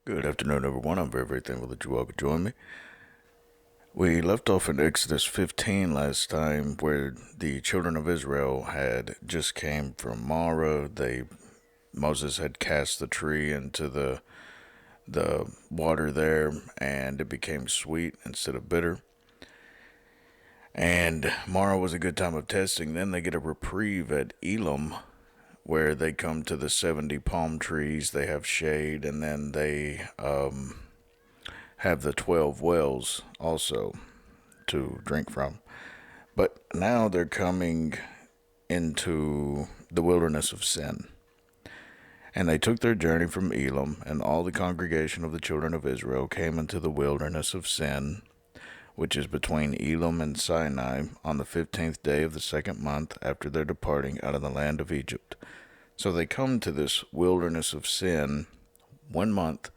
Good afternoon, everyone. I'm very thankful that you all could join me. We left off in Exodus 15 last time, where the children of Israel had just came from Mara. Moses had cast the tree into the water there, and it became sweet instead of bitter. And Mara was a good time of testing. Then they get a reprieve at Elim, where they come to the 70 palm trees. They have shade, and then they have the 12 wells also to drink from. But now they're coming into the wilderness of sin. And they took their journey from Elim, and all the congregation of the children of Israel came into the wilderness of Sin, which is between Elim and Sinai, on the 15th day of the second month after their departing out of the land of Egypt. So they come to this wilderness of Sin 1 month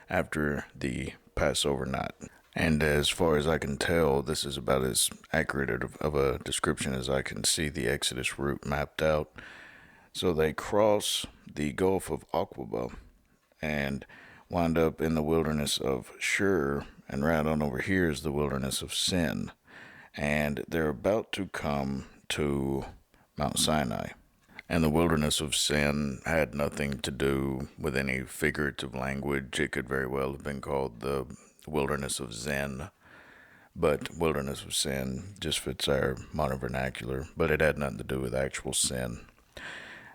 after the Passover night. And as far as I can tell, this is about as accurate of a description as I can see the Exodus route mapped out. So they cross the Gulf of Aqaba and wind up in the wilderness of Shur, and right on over here is the wilderness of Sin. And they're about to come to Mount Sinai. And the wilderness of Sin had nothing to do with any figurative language. It could very well have been called the wilderness of Zen, but wilderness of Sin just fits our modern vernacular, but it had nothing to do with actual sin.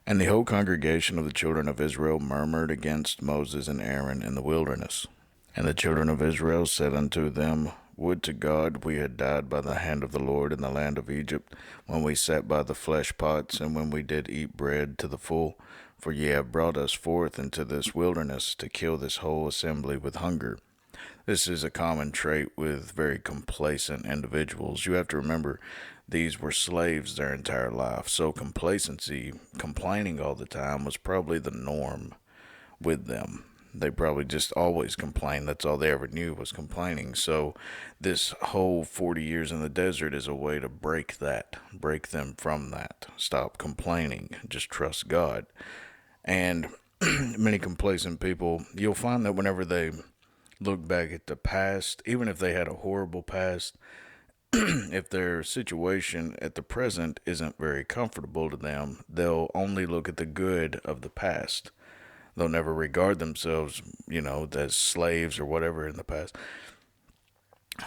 And the whole congregation of the children of Israel murmured against Moses and Aaron in the wilderness. And the children of Israel said unto them, Would to God we had died by the hand of the Lord in the land of Egypt, when we sat by the flesh pots, and when we did eat bread to the full. For ye have brought us forth into this wilderness to kill this whole assembly with hunger. This is a common trait with very complacent individuals. You have to remember, these were slaves their entire life, so complacency, complaining all the time, was probably the norm with them. They probably just always complained. That's all they ever knew was complaining. So this whole 40 years in the desert is a way to break them from that. Stop complaining. Just trust God. And many complacent people, you'll find that whenever they look back at the past, even if they had a horrible past, if their situation at the present isn't very comfortable to them, they'll only look at the good of the past. They'll never regard themselves, as slaves or whatever in the past.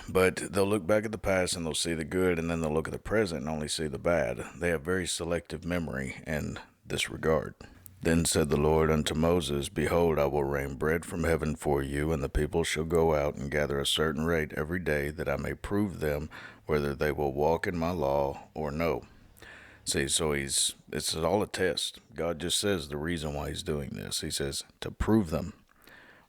But they'll look back at the past and they'll see the good, and then they'll look at the present and only see the bad. They have very selective memory in this regard. Then said the Lord unto Moses, Behold, I will rain bread from heaven for you, and the people shall go out and gather a certain rate every day, that I may prove them whether they will walk in my law or no. See, so it's all a test. God just says the reason why he's doing this. He says to prove them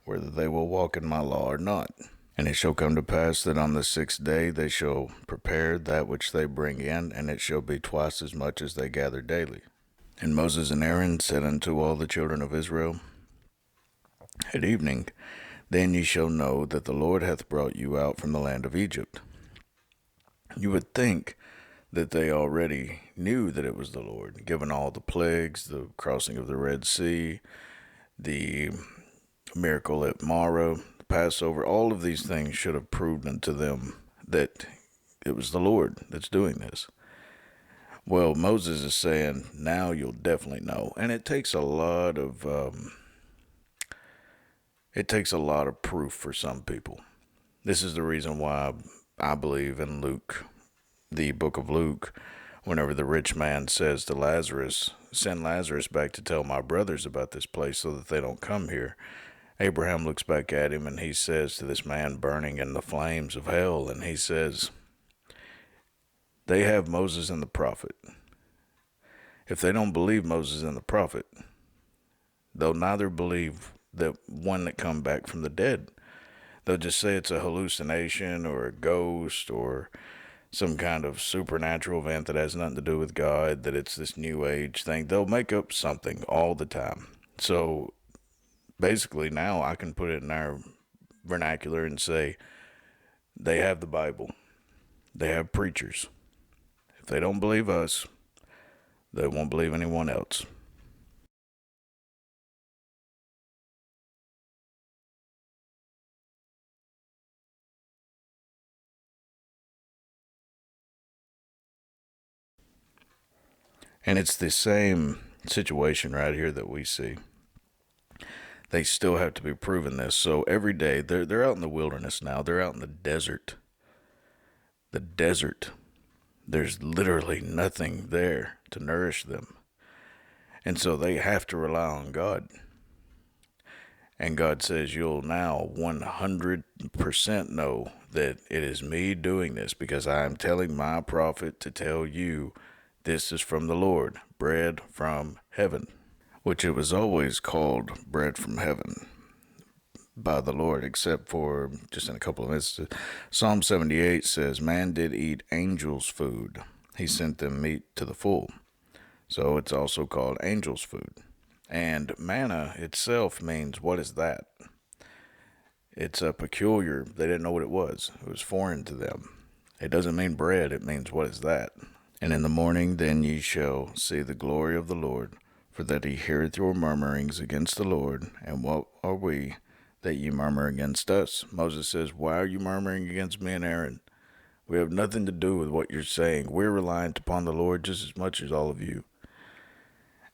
whether they will walk in my law or not. And it shall come to pass that on the 6th day they shall prepare that which they bring in, and it shall be twice as much as they gather daily. And Moses and Aaron said unto all the children of Israel, At evening, then ye shall know that the Lord hath brought you out from the land of Egypt. You would think that they already knew that it was the Lord, given all the plagues, the crossing of the Red Sea, the miracle at Mara, the Passover. All of these things should have proved unto them that it was the Lord that's doing this. Well, Moses is saying, now you'll definitely know. And it takes a lot of proof for some people. This is the reason why I believe in Luke, the book of Luke, whenever the rich man says to Lazarus, send Lazarus back to tell my brothers about this place so that they don't come here. Abraham looks back at him and he says to this man burning in the flames of hell, and he says, they have Moses and the prophet. If they don't believe Moses and the prophet, they'll neither believe the one that come back from the dead. They'll just say it's a hallucination or a ghost or some kind of supernatural event that has nothing to do with God, that it's this new age thing. They'll make up something all the time. So basically now I can put it in our vernacular and say they have the Bible. They have preachers. If they don't believe us, they won't believe anyone else. And it's the same situation right here that we see. They still have to be proven this. So every day they're out in the wilderness now. They're out in the desert. The desert. There's literally nothing there to nourish them. And so they have to rely on God. And God says, you'll now 100% know that it is me doing this because I am telling my prophet to tell you this is from the Lord, bread from heaven, which it was always called bread from heaven by the Lord, except for just in a couple of instances. Psalm 78 says, man did eat angels' food. He sent them meat to the full. So it's also called angels' food. And manna itself means, what is that? It's a peculiar, they didn't know what it was. It was foreign to them. It doesn't mean bread, it means, what is that? And in the morning then ye shall see the glory of the Lord, for that he heareth your murmurings against the Lord. And what are we that ye murmur against us? Moses says, why are you murmuring against me and Aaron? We have nothing to do with what you're saying. We're reliant upon the Lord just as much as all of you.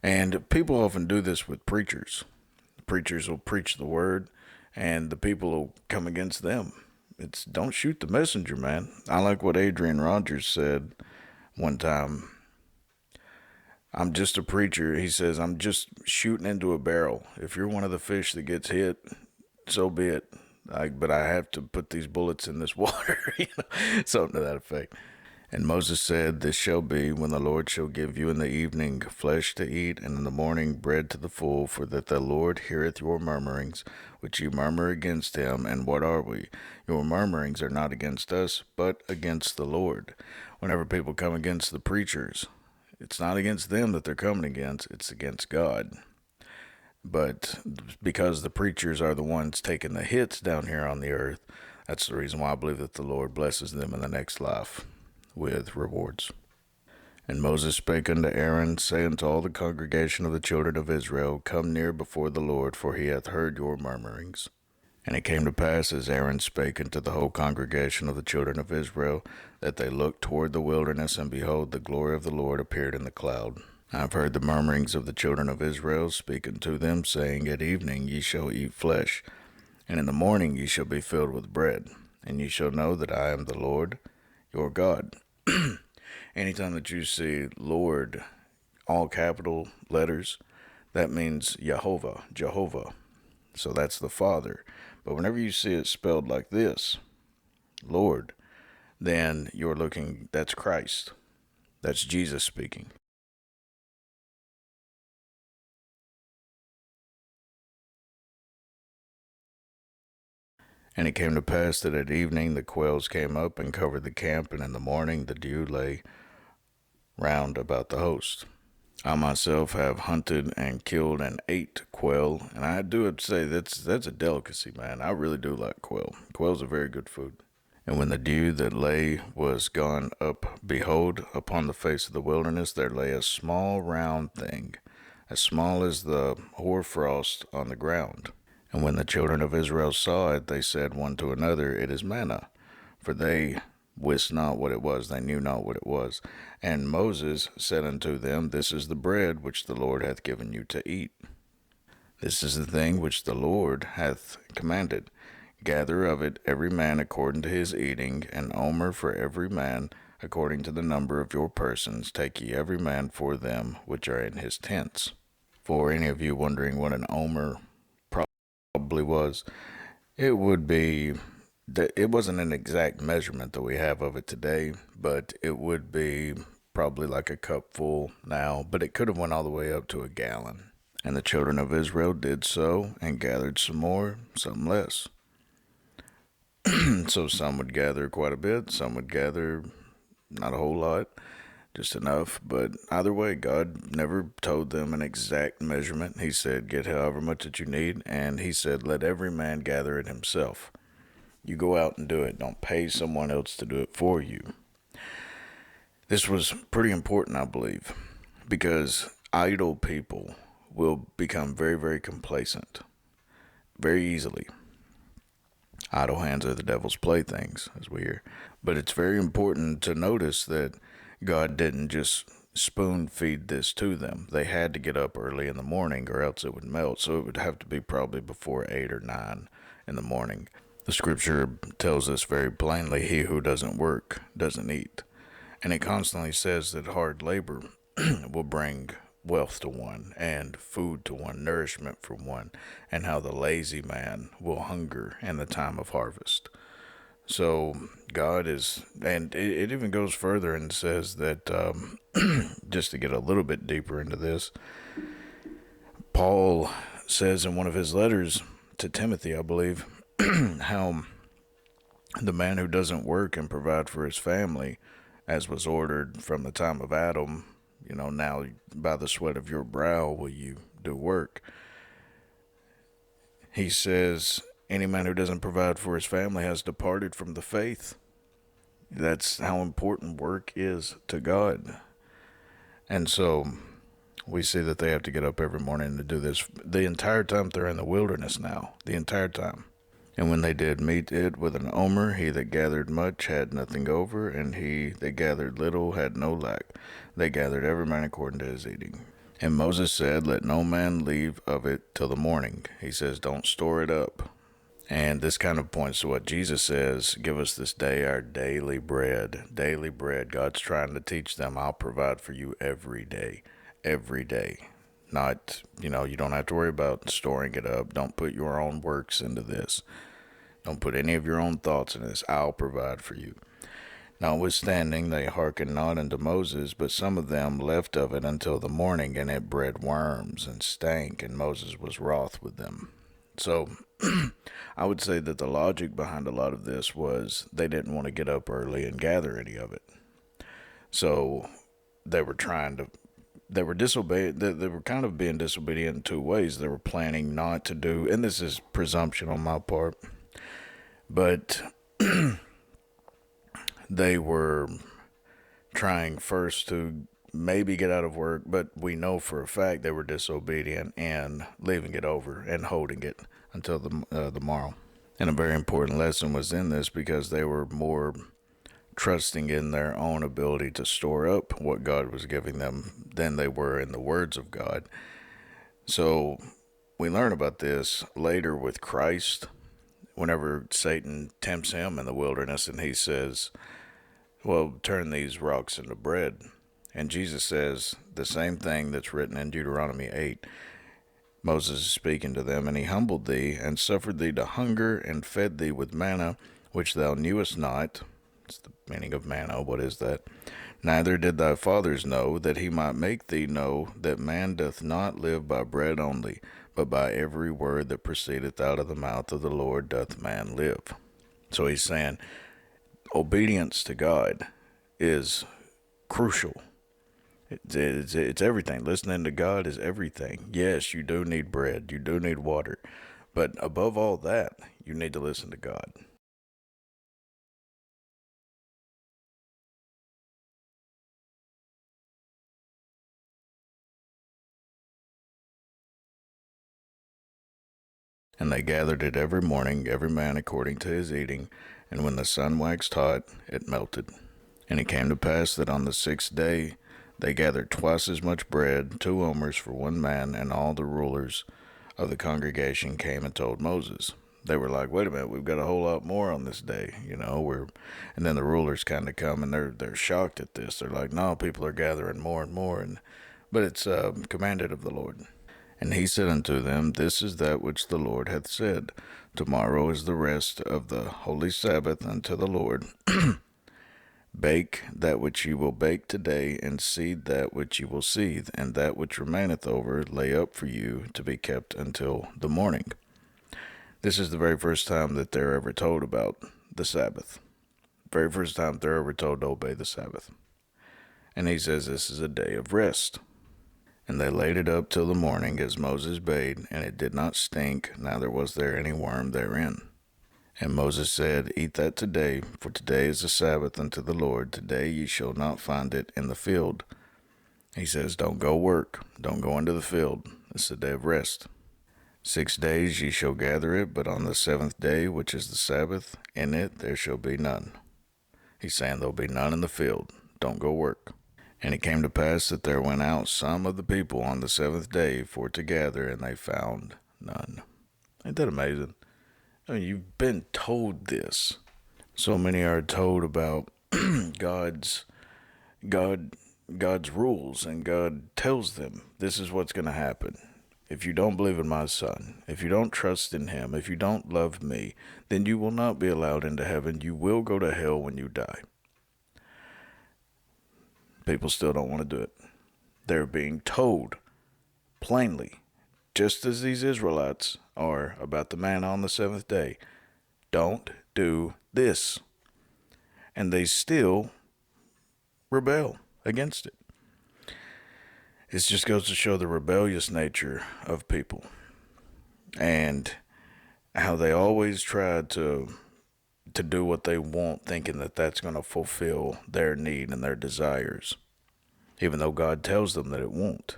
And people often do this with preachers. Preachers will preach the word, and the people will come against them. It's don't shoot the messenger, man. I like what Adrian Rogers said one time. I'm just a preacher. He says, I'm just shooting into a barrel. If you're one of the fish that gets hit, so be it. But I have to put these bullets in this water, something to that effect. And Moses said, this shall be when the Lord shall give you in the evening flesh to eat, and in the morning bread to the full, for that the Lord heareth your murmurings, which ye murmur against him. And what are we? Your murmurings are not against us, but against the Lord. Whenever people come against the preachers, it's not against them that they're coming against, it's against God. But because the preachers are the ones taking the hits down here on the earth, that's the reason why I believe that the Lord blesses them in the next life with rewards. And Moses spake unto Aaron, saying to all the congregation of the children of Israel, come near before the Lord, for he hath heard your murmurings. And it came to pass, as Aaron spake unto the whole congregation of the children of Israel, that they looked toward the wilderness, and behold, the glory of the Lord appeared in the cloud. I have heard the murmurings of the children of Israel, speaking to them, saying, at evening ye shall eat flesh, and in the morning ye shall be filled with bread, and ye shall know that I am the Lord your God. Anytime that you see Lord, all capital letters, that means Jehovah. So that's the Father. But whenever you see it spelled like this, Lord, then you're looking, that's Christ. That's Jesus speaking. And it came to pass that at evening the quails came up and covered the camp, and in the morning the dew lay round about the host. I myself have hunted and killed and ate quail, and I do have to say that's a delicacy, man. I really do like quail. Quail's a very good food. And when the dew that lay was gone up, behold, upon the face of the wilderness there lay a small round thing, as small as the hoarfrost on the ground. And when the children of Israel saw it, they said one to another, it is manna, for they wist not what it was, they knew not what it was. And Moses said unto them, this is the bread which the Lord hath given you to eat. This is the thing which the Lord hath commanded. Gather of it every man according to his eating, an omer for every man according to the number of your persons. Take ye every man for them which are in his tents. For any of you wondering what an omer probably was, it would be that it wasn't an exact measurement that we have of it today, but it would be probably like a cup full now, but it could have went all the way up to a gallon. And the children of Israel did so, and gathered some more, some less. So some would gather quite a bit, some would gather not a whole lot, just enough. But either way, God never told them an exact measurement. He said, get however much that you need, and he said, let every man gather it himself. You go out and do it. Don't pay someone else to do it for you. This was pretty important, I believe, because idle people will become very, very complacent very easily. Idle hands are the devil's playthings, as we hear. But it's very important to notice that God didn't just spoon feed this to them. They had to get up early in the morning or else it would melt. So it would have to be probably before 8 or 9 in the morning. The scripture tells us very plainly, he who doesn't work doesn't eat. And it constantly says that hard labor will bring wealth to one and food to one, nourishment for one, and how the lazy man will hunger in the time of harvest. So God is, and it even goes further and says that, just to get a little bit deeper into this, Paul says in one of his letters to Timothy, I believe, how the man who doesn't work and provide for his family, as was ordered from the time of Adam, now by the sweat of your brow will you do work. He says, any man who doesn't provide for his family has departed from the faith. That's how important work is to God. And so we see that they have to get up every morning to do this the entire time they're in the wilderness now, the entire time. And when they did meet it with an omer, he that gathered much had nothing over, and he that gathered little had no lack. They gathered every man according to his eating. And Moses said, let no man leave of it till the morning. He says, don't store it up. And this kind of points to what Jesus says, give us this day our daily bread. Daily bread. God's trying to teach them, I'll provide for you every day. Every day. Not, you don't have to worry about storing it up. Don't put your own works into this. Don't put any of your own thoughts into this. I'll provide for you. Notwithstanding, they hearkened not unto Moses, but some of them left of it until the morning, and it bred worms and stank, and Moses was wroth with them. So I would say that the logic behind a lot of this was they didn't want to get up early and gather any of it. So they were they were they were kind of being disobedient in two ways. They were planning not to do, and this is presumption on my part, but they were trying first to maybe get out of work, but we know for a fact they were disobedient and leaving it over and holding it until the morrow. And a very important lesson was in this because they were more trusting in their own ability to store up what God was giving them than they were in the words of God. So we learn about this later with Christ, whenever Satan tempts him in the wilderness and he says, well, turn these rocks into bread. And Jesus says the same thing that's written in Deuteronomy 8. Moses is speaking to them, and he humbled thee, and suffered thee to hunger, and fed thee with manna, which thou knewest not. It's the meaning of manna. What is that? Neither did thy fathers know, that he might make thee know that man doth not live by bread only, but by every word that proceedeth out of the mouth of the Lord doth man live. So he's saying obedience to God is crucial. It's everything. Listening to God is everything. Yes, you do need bread. You do need water. But above all that, you need to listen to God. And they gathered it every morning, every man according to his eating. And when the sun waxed hot, it melted. And it came to pass that on the 6th day they gathered twice as much bread, 2 omers for one man, and all the rulers of the congregation came and told Moses. They were like, wait a minute, we've got a whole lot more on this day, and then the rulers kind of come and they're shocked at this. They're like, no, people are gathering more and more, but it's commanded of the Lord. And he said unto them, this is that which the Lord hath said. Tomorrow is the rest of the holy Sabbath unto the Lord. Bake that which ye will bake today, and seethe that which ye will seethe, and that which remaineth over lay up for you to be kept until the morning. This is the very first time that they're ever told about the Sabbath. Very first time they're ever told to obey the Sabbath. And he says this is a day of rest. And they laid it up till the morning, as Moses bade, and it did not stink, neither was there any worm therein. And Moses said, eat that today, for today is the Sabbath unto the Lord. Today ye shall not find it in the field. He says, don't go work. Don't go into the field. It's a day of rest. 6 days ye shall gather it, but on the 7th day, which is the Sabbath, in it there shall be none. He's saying there'll be none in the field. Don't go work. And it came to pass that there went out some of the people on the seventh day for to gather, and they found none. Ain't that amazing? I mean, you've been told this. So many are told about God's God God's rules, and God tells them this is what's going to happen. If you don't believe in my son, if you don't trust in him, if you don't love me, then you will not be allowed into heaven. You will go to hell when you die. People still don't want to do it. They're being told plainly, just as these Israelites are about the manna on the seventh day, don't do this. And they still rebel against it. It just goes to show the rebellious nature of people and how they always try to do what they want, thinking that that's going to fulfill their need and their desires, even though God tells them that it won't.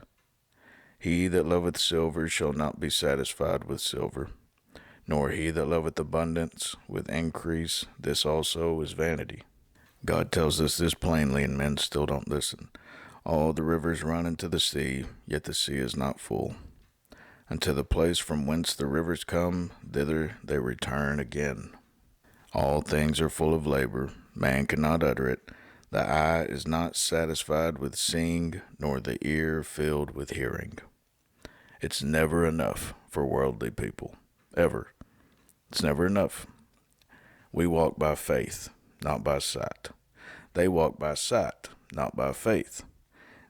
He that loveth silver shall not be satisfied with silver, nor he that loveth abundance with increase. This also is vanity. God tells us this plainly, and men still don't listen. All the rivers run into the sea, yet the sea is not full. Unto the place from whence the rivers come, thither they return again. All things are full of labor, man cannot utter it. The eye is not satisfied with seeing, nor the ear filled with hearing. It's never enough for worldly people. Ever. It's never enough. We walk by faith, not by sight. They walk by sight, not by faith.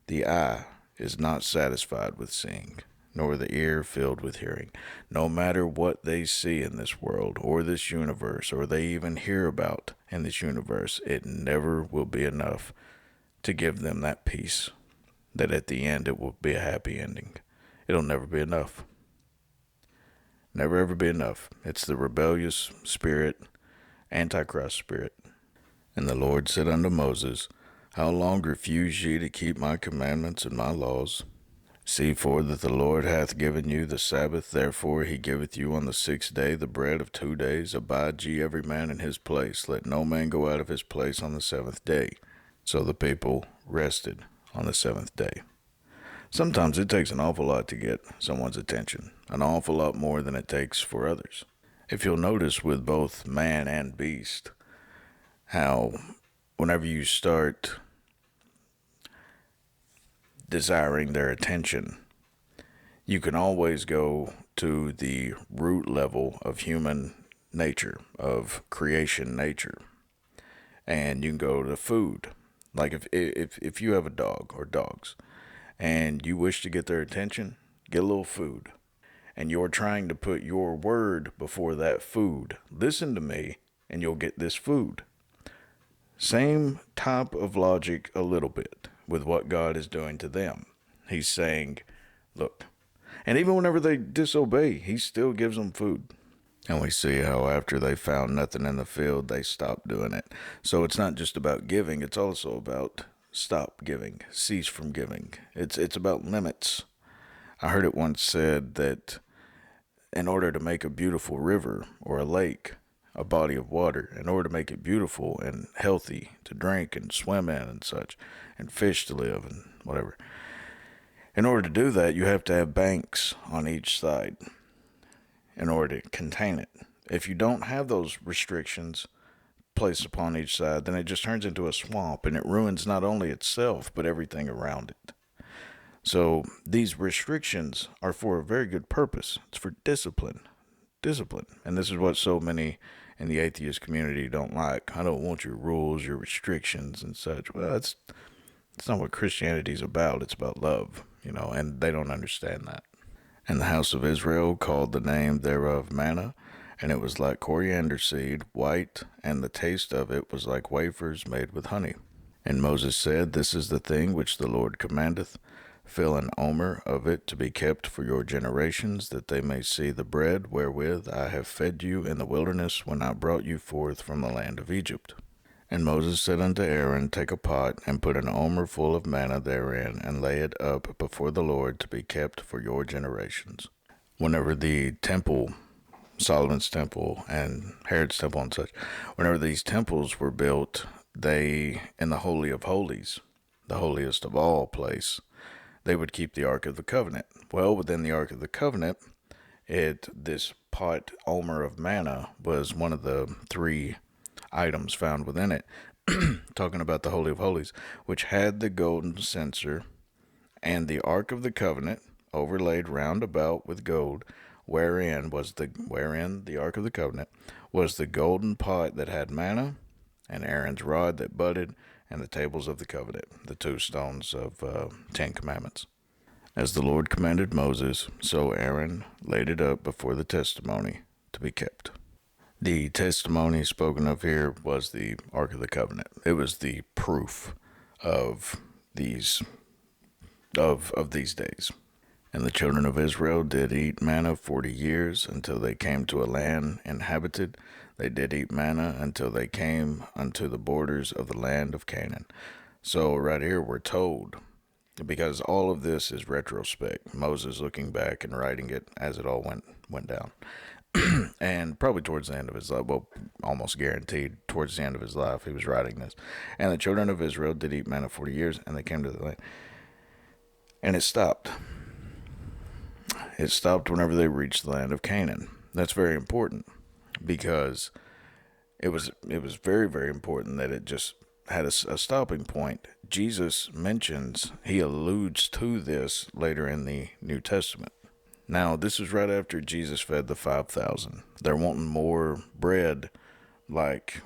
The eye is not satisfied with seeing, nor the ear filled with hearing. No matter what they see in this world, or this universe, or they even hear about in this universe, it never will be enough to give them that peace, that at the end it will be a happy ending. It'll never be enough. Never ever be enough. It's the rebellious spirit, Antichrist spirit. And the Lord said unto Moses, How long refuse ye to keep my commandments and my laws? See for that the Lord hath given you the Sabbath, therefore he giveth you on the sixth day the bread of 2 days. Abide ye every man in his place. Let no man go out of his place on the seventh day. So the people rested on the seventh day. Sometimes it takes an awful lot to get someone's attention, an awful lot more than it takes for others. If you'll notice with both man and beast, how whenever you start desiring their attention, you can always go to the root level of human nature, of creation nature, and you can go to food. Like if you have a dog or dogs, and you wish to get their attention, get a little food. And you're trying to put your word before that food. Listen to me, and you'll get this food. Same type of logic a little bit with what God is doing to them. He's saying, look, and even whenever they disobey, he still gives them food. And we see how after they found nothing in the field, they stopped doing it. So it's not just about giving, it's also about stop giving, cease from giving. It's about limits. I heard it once said that in order to make a beautiful river or a lake, a body of water, in order to make it beautiful and healthy to drink and swim in and such, and fish to live and whatever, in order to do that, you have to have banks on each side in order to contain it. If you don't have those restrictions placed upon each side, then it just turns into a swamp, and it ruins not only itself, but everything around it. So these restrictions are for a very good purpose. It's for discipline. Discipline. And this is what so many in the atheist community don't like. I don't want your rules, your restrictions, and such. Well, it's not what Christianity's about. It's about love, and they don't understand that. And the house of Israel called the name thereof Manna, and it was like coriander seed, white, and the taste of it was like wafers made with honey. And Moses said, This is the thing which the Lord commandeth. Fill an omer of it to be kept for your generations, that they may see the bread wherewith I have fed you in the wilderness when I brought you forth from the land of Egypt. And Moses said unto Aaron, Take a pot, and put an omer full of manna therein, and lay it up before the Lord to be kept for your generations. Whenever the temple, Solomon's temple and Herod's temple and such, whenever these temples were built, they, in the Holy of Holies, the holiest of all place, they would keep the Ark of the Covenant. Well, within the Ark of the Covenant, this pot omer of manna was one of the three items found within it. Talking about the Holy of Holies, which had the golden censer and the Ark of the Covenant overlaid round about with gold, wherein the Ark of the Covenant was the golden pot that had manna, and Aaron's rod that budded, and the tables of the covenant, the two stones of 10 Commandments. As the Lord commanded Moses, so Aaron laid it up before the testimony to be kept. The testimony spoken of here was the Ark of the Covenant. It was the proof of these days. And the children of Israel did eat manna 40 years until they came to a land inhabited. They did eat manna until they came unto the borders of the land of Canaan. So right here we're told, because all of this is retrospect, Moses looking back and writing it as it all went down. And probably towards the end of his life, well, almost guaranteed towards the end of his life, he was writing this. And the children of Israel did eat manna 40 years, and they came to the land. And it stopped. It stopped whenever they reached the land of Canaan. That's very important, because it was very, very important that it just had a stopping point. Jesus mentions, he alludes to this later in the New Testament. Now, this is right after Jesus fed the 5,000. They're wanting more bread like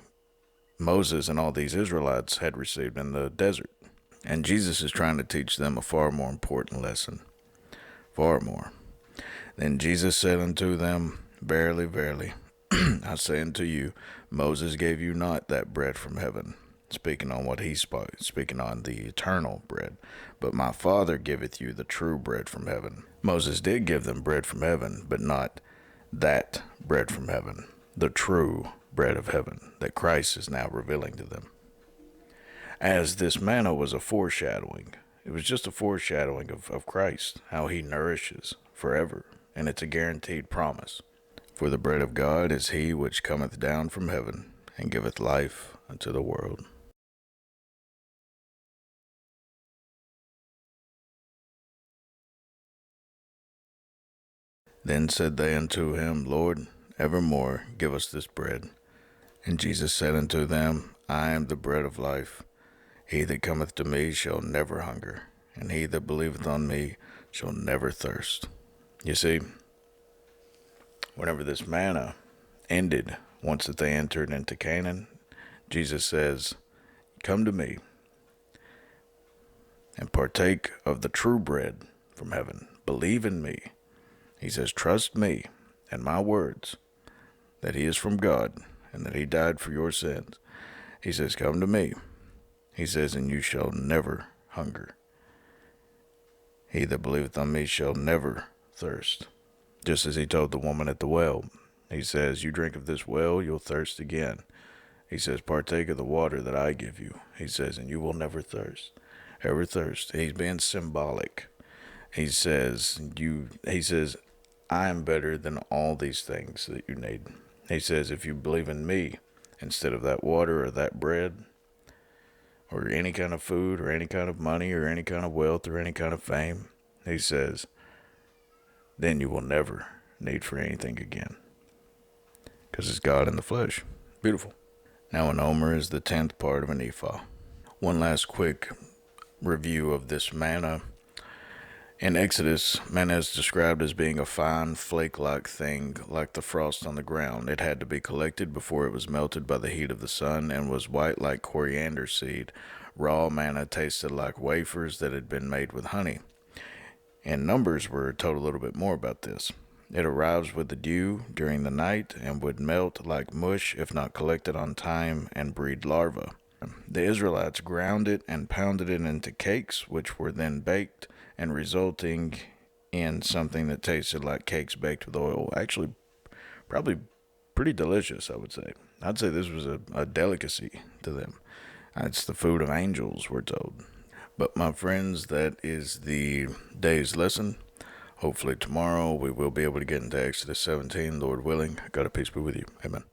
Moses and all these Israelites had received in the desert. And Jesus is trying to teach them a far more important lesson. Far more. Then Jesus said unto them, Verily, verily, I say unto you, Moses gave you not that bread from heaven, speaking on what he spoke, speaking on the eternal bread. But my Father giveth you the true bread from heaven. Moses did give them bread from heaven, but not that bread from heaven, the true bread of heaven that Christ is now revealing to them. As this manna was a foreshadowing, it was just a foreshadowing of Christ, how he nourishes forever, and it's a guaranteed promise. For the bread of God is he which cometh down from heaven, and giveth life unto the world. Then said they unto him, Lord, evermore give us this bread. And Jesus said unto them, I am the bread of life. He that cometh to me shall never hunger, and he that believeth on me shall never thirst. You see, whenever this manna ended, once that they entered into Canaan, Jesus says, come to me and partake of the true bread from heaven. Believe in me. He says, trust me and my words, that he is from God and that he died for your sins. He says, come to me. He says, and you shall never hunger. He that believeth on me shall never thirst. Just as he told the woman at the well. He says, you drink of this well, you'll thirst again. He says, partake of the water that I give you. He says, and you will never thirst. Ever thirst. He's being symbolic. He says, I am better than all these things that you need. He says, if you believe in me, instead of that water or that bread, or any kind of food, or any kind of money, or any kind of wealth, or any kind of fame, he says, then you will never need for anything again. Because it's God in the flesh. Beautiful. Now an omer is the 10th part of an ephah. One last quick review of this manna. In Exodus, manna is described as being a fine, flake-like thing, like the frost on the ground. It had to be collected before it was melted by the heat of the sun, and was white like coriander seed. Raw manna tasted like wafers that had been made with honey. And Numbers were told a little bit more about this. It arrives with the dew during the night, and would melt like mush if not collected on time, and breed larvae. The Israelites ground it and pounded it into cakes, which were then baked, and resulting in something that tasted like cakes baked with oil. Actually, probably pretty delicious, I would say. I'd say this was a delicacy to them. It's the food of angels, we're told. But my friends, that is the day's lesson. Hopefully tomorrow we will be able to get into Exodus 17, Lord willing. God, peace be with you. Amen.